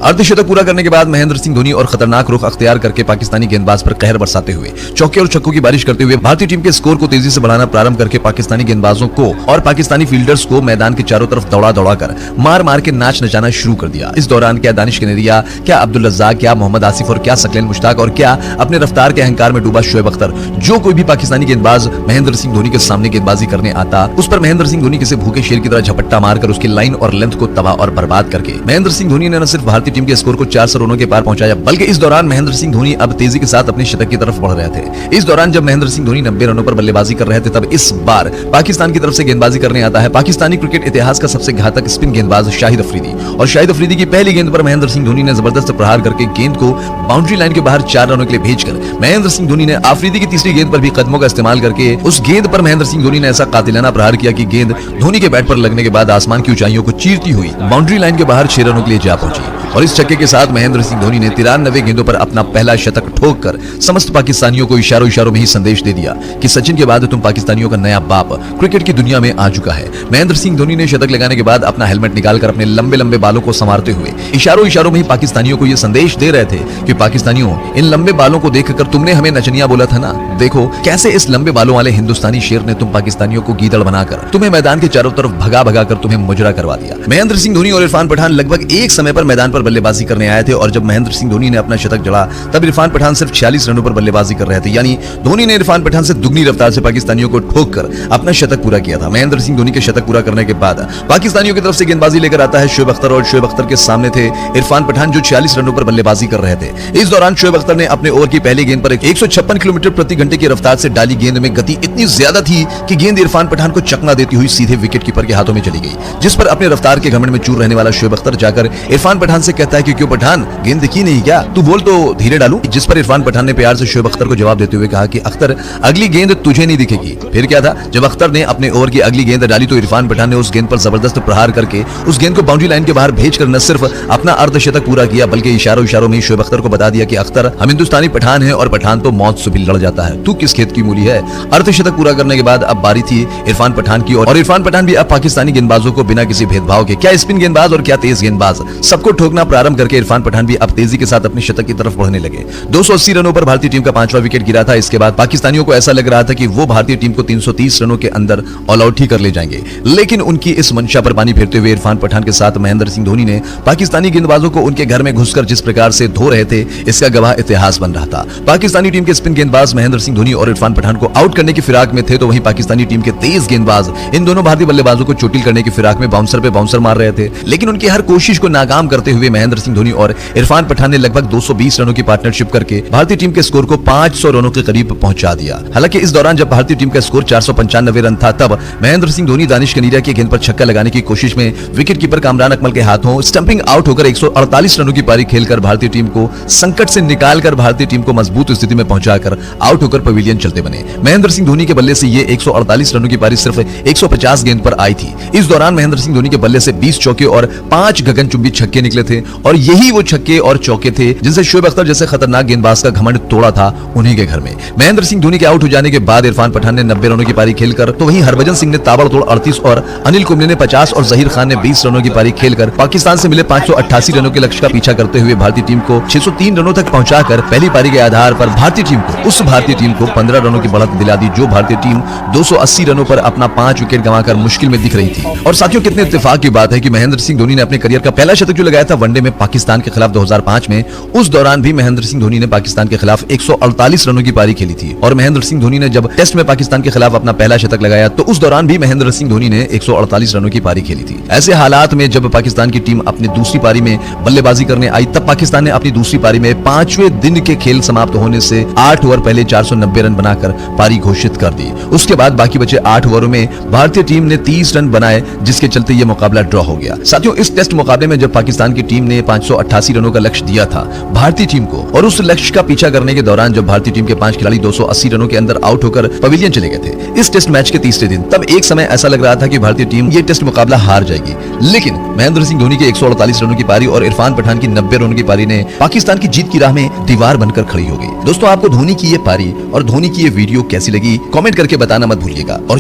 अर्धशतक पूरा करने के बाद महेंद्र सिंह धोनी और खतरनाक रुख अख्तियार करके पाकिस्तानी गेंदबाज पर कहर बरसाते हुए चौके और छक्कों की बारिश करते हुए भारतीय टीम के स्कोर को तेजी से बढ़ाना प्रारंभ करके पाकिस्तानी गेंदबाजों को और पाकिस्तानी फील्डर्स को मैदान के चारों तरफ दौड़ा कर मार के नाच नचाना शुरू कर दिया। इस दौरान क्या दानिश कनेरिया, क्या अब्दुल रज़ाक, क्या मोहम्मद आसिफ और क्या सकलेन मुश्ताक और क्या अपने रफ्तार के अहंकार में डूबा शोएब अख्तर, जो कोई भी पाकिस्तानी गेंदबाज महेंद्र सिंह धोनी के सामने गेंदबाजी करने आता उस पर महेंद्र सिंह धोनी किसी भूखे शेर की तरह झपट्टा मारकर उसकी लाइन और लेंथ को तबाह और बर्बाद करके महेंद्र सिंह धोनी ने न सिर्फ भारतीय टीम के स्कोर को 400 रनों के पार पहुंचाया, बल्कि इस दौरान महेंद्र सिंह धोनी अब तेजी के साथ अपने शतक की तरफ बढ़ रहे थे। इस दौरान जब महेंद्र सिंह धोनी 90 रनों पर बल्लेबाजी कर रहे थे तब इस बार पाकिस्तान की तरफ से गेंदबाजी करने आता है पाकिस्तानी क्रिकेट इतिहास का सबसे घातक स्पिन गेंदबाज शाहिद अफरीदी। और शाहिद अफरीदी की पहली गेंद पर महेंद्र सिंह धोनी ने जबरदस्त प्रहार करके गेंद को बाउंड्री लाइन के बाहर 4 रनों के लिए भेजकर महेंद्र सिंह धोनी ने अफरीदी की तीसरी गेंद पर भी कदमों का इस्तेमाल करके उस गेंद पर महेंद्र सिंह धोनी ने ऐसा कातिलाना प्रहार किया कि गेंद धोनी के बैट पर लगने के बाद आसमान की ऊंचाइयों को चीरती हुई बाउंड्री लाइन के बाहर 6 रनों के लिए जा पहुंची। और इस छक्के के साथ महेंद्र सिंह धोनी ने 93 गेंदों पर अपना पहला शतक ठोककर समस्त पाकिस्तानियों को इशारों में ही संदेश दे दिया कि सचिन के बाद तुम पाकिस्तानियों का नया बाप क्रिकेट की दुनिया में आ चुका है। महेंद्र सिंह धोनी ने शतक लगाने के बाद अपना हेलमेट निकालकर अपने लंबे बालों को संवारते हुए इशारों में ही पाकिस्तानियों को यह संदेश दे रहे थे कि पाकिस्तानियों, इन लंबे बालों को देखकर तुमने हमें नचनिया बोला था ना, देखो कैसे इस लंबे बालों वाले हिंदुस्तानी शेर ने तुम पाकिस्तानियों को गीदड़ बनाकर तुम्हें मैदान के चारों तरफ भगा कर तुम्हें मुजरा करवा दिया। महेंद्र सिंह धोनी और इरफान पठान लगभग एक समय पर मैदान पर बल्लेबाजी बल्लेबाजी करने आए थे और जब महेंद्र सिंह धोनी ने अपना शतक जड़ा तब इरफान पठान सिर्फ 46 रनों पर बल्लेबाजी कर रहे थे। यानी धोनी ने इरफान पठान से दुगनी रफ्तार से पाकिस्तानियों को ठोककर अपना शतक पूरा किया था। महेंद्र सिंह धोनी के शतक पूरा करने के बाद पाकिस्तानियों की तरफ से गेंदबाजी लेकर आता है शोएब अख्तर और शोएब अख्तर के सामने थे इरफान पठान जो 46 रनों पर बल्लेबाजी कर रहे थे। इस दौरान शोएब अख्तर ने अपने ओवर की पहली गेंद पर 156 किलोमीटर प्रति घंटे की रफ्तार से डाली गेंद में गति इतनी ज्यादा थी कि गेंद इरफान पठान को चकना देती हुई सीधे विकेटकीपर के हाथों में चली गई, जिस पर अपने रफ्तार के घमंड में चूर रहने वाला शोएब अख्तर जाकर इरफान पठान से कहता है कि क्यों पठान गेंद दिखी नहीं क्या, तू बोल तो धीरे डालूं। जिस पर इरफान पठान ने प्यार से शोएब अख्तर को जवाब देते हुए कहा कि अख्तर अगली गेंद तुझे नहीं दिखेगी। फिर क्या था, जब अख्तर ने अपने ओवर की अगली गेंद डाली तो इरफान पठान ने उस गेंद पर जबरदस्त प्रहार करके उस गेंद को बाउंड्री लाइन के बाहर भेजकर न सिर्फ अपना अर्धशतक पूरा किया बल्कि इशारों में शोएब अख्तर को बता दिया कि अख्तर हम हिंदुस्तानी पठान है और पठान तो मौत से भी लड़ जाता है, तू किस खेत की मूली है। अर्धशतक पूरा करने के बाद अब बारी थी इरफान पठान की और इरफान पठान भी अब पाकिस्तानी गेंदबाजों को बिना किसी भेदभाव के, क्या स्पिन गेंदबाज और क्या तेज गेंदबाज, सबको ठोकना प्रारंभ करके इरफान पठान भी अब तेजी के साथ अपने शतक की तरफ बढ़ने लगे। 280 रनों पर भारतीय टीम का 5वां विकेट गिरा था। इसके बाद पाकिस्तानियों को ऐसा लग रहा था कि वो भारतीय टीम को 330 रनों के अंदर ऑल आउट ही कर ले जाएंगे, लेकिन उनकी इस मंशा पर पानी फेरते हुए इरफान पठान के साथ महेंद्र सिंह धोनी ने पाकिस्तानी गेंदबाजों को उनके घर में घुसकर जिस प्रकार से धो रहे थे इसका गवाह इतिहास बन रहा था। पाकिस्तानी टीम के स्पिन गेंदबाज महेंद्र सिंह धोनी और इरफान पठान को आउट करने की फिराक में थे तो वहीं पाकिस्तानी टीम के तेज गेंदबाज इन दोनों भारतीय बल्लेबाजों को चोटिल करने की फिराक में बाउंसर पे बाउंसर मार रहे थे, लेकिन उनकी हर कोशिश को नाकाम करते हुए महेंद्र सिंह धोनी और इरफान पठान ने लगभग 220 रनों की पार्टनरशिप करके भारतीय टीम के स्कोर को 500 रनों के करीब पहुंचा दिया। हालांकि इस दौरान जब भारतीय टीम का स्कोर 495 रन था तब महेंद्र सिंह धोनी दानिश कनेरिया की गेंद पर छक्का लगाने की कोशिश में विकेटकीपर कामरान अकमल के हाथों स्टंपिंग आउट होकर 148 रनों की पारी खेलकर भारतीय टीम को संकट से निकालकर भारतीय टीम को मजबूत स्थिति में पहुंचाकर आउट होकर पवेलियन चलते बने। महेंद्र सिंह धोनी के बल्ले से ये 148 रनों की पारी सिर्फ 150 गेंद पर आई थी। इस दौरान महेंद्र सिंह धोनी के बल्ले से 20 चौके और 5 गगनचुंबी छक्के निकले थे और यही वो छक्के और चौके थे जिनसे शोएब अख्तर जैसे खतरनाक गेंदबाज का घमंड तोड़ा था उन्हीं के घर में। महेंद्र सिंह धोनी के आउट हो जाने के बाद इरफान पठान ने 90 रनों की पारी खेलकर तो वहीं हरभजन सिंह ने ताबड़तोड़ 38 और अनिल कुंबले ने 50 और जहीर खान ने 20 रनों की पारी खेलकर पाकिस्तान से मिले 588 रनों के लक्ष्य का पीछा करते हुए भारतीय टीम को 603 रनों तक पहुंचाकर पहली पारी के आधार पर भारतीय टीम को 15 रनों की बढ़त दिला दी, जो भारतीय टीम 280 रनों पर अपना 5 विकेट गंवाकर मुश्किल में दिख रही थी। और साथियों कितने इत्तेफाक की बात है कि महेंद्र सिंह धोनी ने अपने करियर का पहला शतक जो लगाया था वनडे में पाकिस्तान के खिलाफ 2005 में, उस दौरान भी महेंद्र सिंह धोनी ने पाकिस्तान के खिलाफ 148 रनों की पारी खेली थी। और महेंद्र सिंह धोनी ने जब टेस्ट में पाकिस्तान के खिलाफ अपना पहला शतक लगाया तो उस दौरान भी महेंद्र सिंह धोनी ने 148 रनों की पारी खेली थी। ऐसे हालात में जब पाकिस्तान की टीम अपनी दूसरी पारी में बल्लेबाजी करने आई तब पाकिस्तान ने अपनी दूसरी पारी में 5वें दिन के खेल समाप्त होने से 8 ओवर पहले 490 रन बनाकर पारी घोषित कर दी। उसके बाद बाकी बचे 8 ओवरों में भारतीय टीम ने 30 रन बनाए जिसके चलते यह मुकाबला ड्रॉ हो गया। साथियों इस टेस्ट मुकाबले में जब पाकिस्तान की टीम ने 588 रनों का लक्ष्य दिया था भारतीय टीम को और उस लक्ष्य का पीछा करने के दौरान जब भारतीय टीम के 5 खिलाड़ी 280 रनों के अंदर आउट होकर पवेलियन चले गए थे इस टेस्ट मैच के तीसरे दिन, तब एक समय ऐसा लग रहा था कि भारतीय टीम ये टेस्ट मुकाबला हार जाएगी, लेकिन महेंद्र सिंह धोनी के 148 रनों की पारी और इरफान पठान की 90 रनों की पारी ने पाकिस्तान की जीत की राह में दीवार बनकर खड़ी हो गई। दोस्तों आपको धोनी की ये पारी और धोनी की ये वीडियो कैसी लगी कमेंट करके बताना मत भूलिएगा और